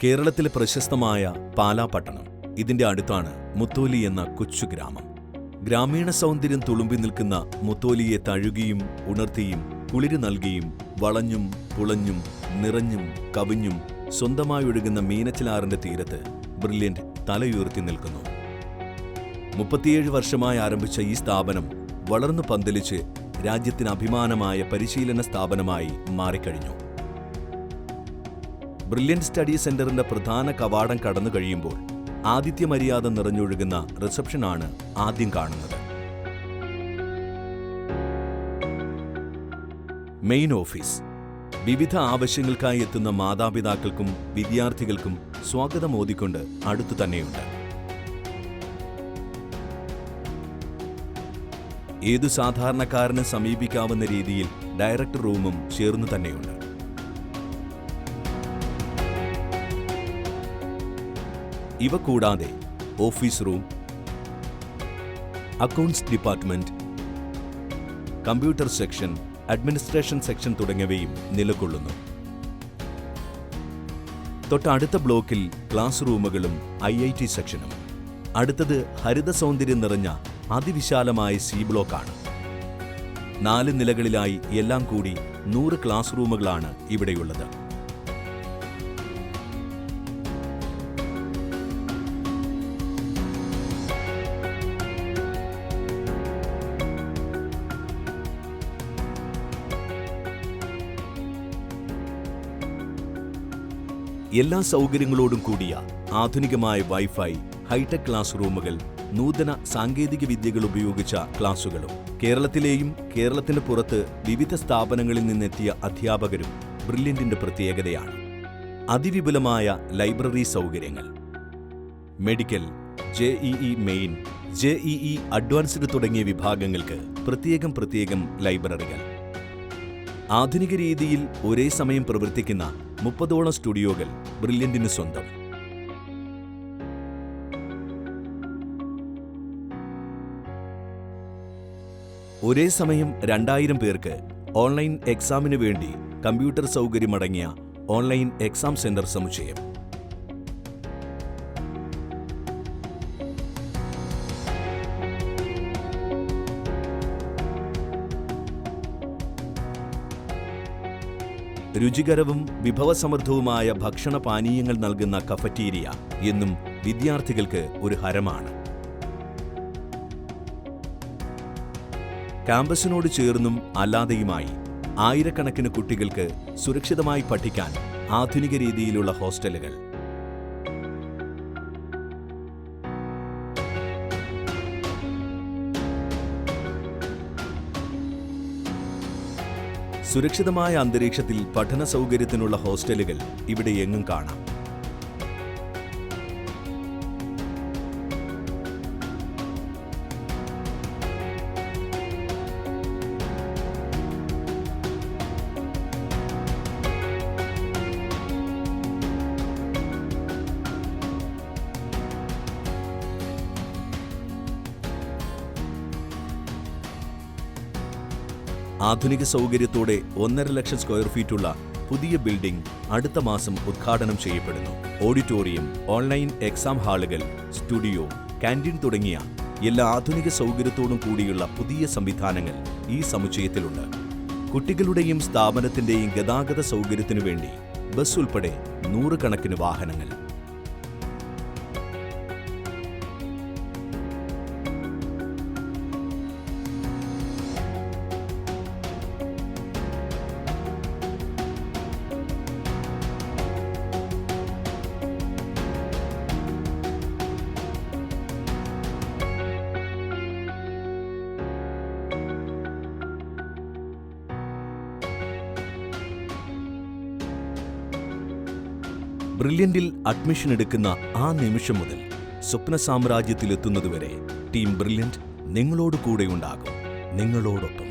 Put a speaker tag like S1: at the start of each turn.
S1: കേരളത്തിലെ പ്രശസ്തമായ പാലാപട്ടണം. ഇതിന്റെ അടുത്താണ് മുത്തോലി എന്ന കൊച്ചു ഗ്രാമം. ഗ്രാമീണ സൗന്ദര്യം തുളുമ്പി നിൽക്കുന്ന മുത്തോലിയെ തഴുകിയും ഉണർത്തിയും കുളിര് നൽകിയും വളഞ്ഞും പുളഞ്ഞും നിറഞ്ഞും കവിഞ്ഞും സ്വന്തമായി ഒഴുകുന്ന മീനച്ചിലാറിന്റെ തീരത്ത് ബ്രില്യന്റ് തലയുയർത്തി നിൽക്കുന്നു. 37 വർഷമായി ആരംഭിച്ച ഈ സ്ഥാപനം വളർന്നു പന്തലിച്ച് രാജ്യത്തിന് അഭിമാനമായ പരിശീലന സ്ഥാപനമായി മാറിക്കഴിഞ്ഞു. ബ്രില്യന്റ് സ്റ്റഡി സെന്ററിന്റെ പ്രധാന കവാടം കടന്നു കഴിയുമ്പോൾ ആതിഥ്യമര്യാദ നിറഞ്ഞൊഴുകുന്ന റിസപ്ഷനാണ് ആദ്യം കാണുന്നത്. Main office. വിവിധ ആവശ്യങ്ങൾക്കായി എത്തുന്ന മാതാപിതാക്കൾക്കും വിദ്യാർത്ഥികൾക്കും സ്വാഗതം ഓതിക്കൊണ്ട് അടുത്തു തന്നെയുണ്ട്. ഏതു സാധാരണക്കാരന് സമീപിക്കാവുന്ന രീതിയിൽ ഡയറക്ടർ റൂമും ചേർന്നു തന്നെയുണ്ട്. ഇവ കൂടാതെ office room, accounts department, computer section, administration section തുടങ്ങിയവയും നിലകൊള്ളുന്നു. തൊട്ടടുത്ത ബ്ലോക്കിൽ ക്ലാസ് റൂമുകളും IIT സെക്ഷനും. അടുത്തത് ഹരിത സൗന്ദര്യം നിറഞ്ഞ അതിവിശാലമായ സി ബ്ലോക്കാണ്. 4 നിലകളിലായി എല്ലാം കൂടി 100 ക്ലാസ് റൂമുകളാണ് ഇവിടെയുള്ളത്. എല്ലാ സൗകര്യങ്ങളോടും കൂടിയ ആധുനികമായ വൈഫൈ, ഹൈടെക് ക്ലാസ് റൂമുകൾ, നൂതന സാങ്കേതിക വിദ്യകൾ ഉപയോഗിച്ച ക്ലാസുകളും. കേരളത്തിലെയും കേരളത്തിന് പുറത്ത് വിവിധ സ്ഥാപനങ്ങളിൽ നിന്നെത്തിയ അധ്യാപകരും ബ്രില്യന്റിന്റെ പ്രത്യേകതയാണ്. അതിവിപുലമായ ലൈബ്രറി സൗകര്യങ്ങൾ, medical, JEE main, JEE advanced തുടങ്ങിയ വിഭാഗങ്ങൾക്ക് പ്രത്യേകം ലൈബ്രറികൾ. ആധുനിക രീതിയിൽ ഒരേ സമയം പ്രവർത്തിക്കുന്ന 30ഓളം സ്റ്റുഡിയോകൾ ബ്രില്യന്റിന് സ്വന്തം. ഒരേ സമയം 2000 പേർക്ക് ഓൺലൈൻ എക്സാമിനു വേണ്ടി കമ്പ്യൂട്ടർ സൗകര്യമടങ്ങിയ ഓൺലൈൻ എക്സാം സെന്റർ സമുച്ചയം. രുചികരവും വിഭവസമൃദ്ധവുമായ ഭക്ഷണപാനീയങ്ങൾ നൽകുന്ന കഫറ്റീരിയ എന്നും വിദ്യാർത്ഥികൾക്ക് ഒരു ഹരമാണ്. ക്യാമ്പസിനോട് ചേർന്നും അല്ലാതെയുമായി ആയിരക്കണക്കിന് കുട്ടികൾക്ക് സുരക്ഷിതമായി പഠിക്കാൻ ആധുനിക രീതിയിലുള്ള ഹോസ്റ്റലുകൾ. സുരക്ഷിതമായ അന്തരീക്ഷത്തിൽ പഠന സൗകര്യത്തിനുള്ള ഹോസ്റ്റലുകൾ ഇവിടെ എങ്ങും കാണാം. ആധുനിക സൗകര്യത്തോടെ 1.5 ലക്ഷം സ്ക്വയർ ഫീറ്റുള്ള പുതിയ ബിൽഡിംഗ് അടുത്ത മാസം ഉദ്ഘാടനം ചെയ്യപ്പെടുന്നു. ഓഡിറ്റോറിയം, ഓൺലൈൻ എക്സാം ഹാളുകൾ, സ്റ്റുഡിയോ, കാന്റീൻ തുടങ്ങിയ എല്ലാ ആധുനിക സൗകര്യത്തോടും കൂടിയുള്ള പുതിയ സംവിധാനങ്ങൾ ഈ സമുച്ചയത്തിലുണ്ട്. കുട്ടികളുടെയും സ്ഥാപനത്തിന്റെയും ഗതാഗത സൗകര്യത്തിനു വേണ്ടി ബസ് ഉൾപ്പെടെ 100 കണക്കിന് വാഹനങ്ങൾ. ബ്രില്യന്റിൽ അഡ്മിഷൻ എടുക്കുന്ന ആ നിമിഷം മുതൽ സ്വപ്ന സാമ്രാജ്യത്തിലെത്തുന്നതുവരെ ടീം ബ്രില്യന്റ് നിങ്ങളോട് കൂടെയുണ്ടാകും, നിങ്ങളോടൊപ്പം.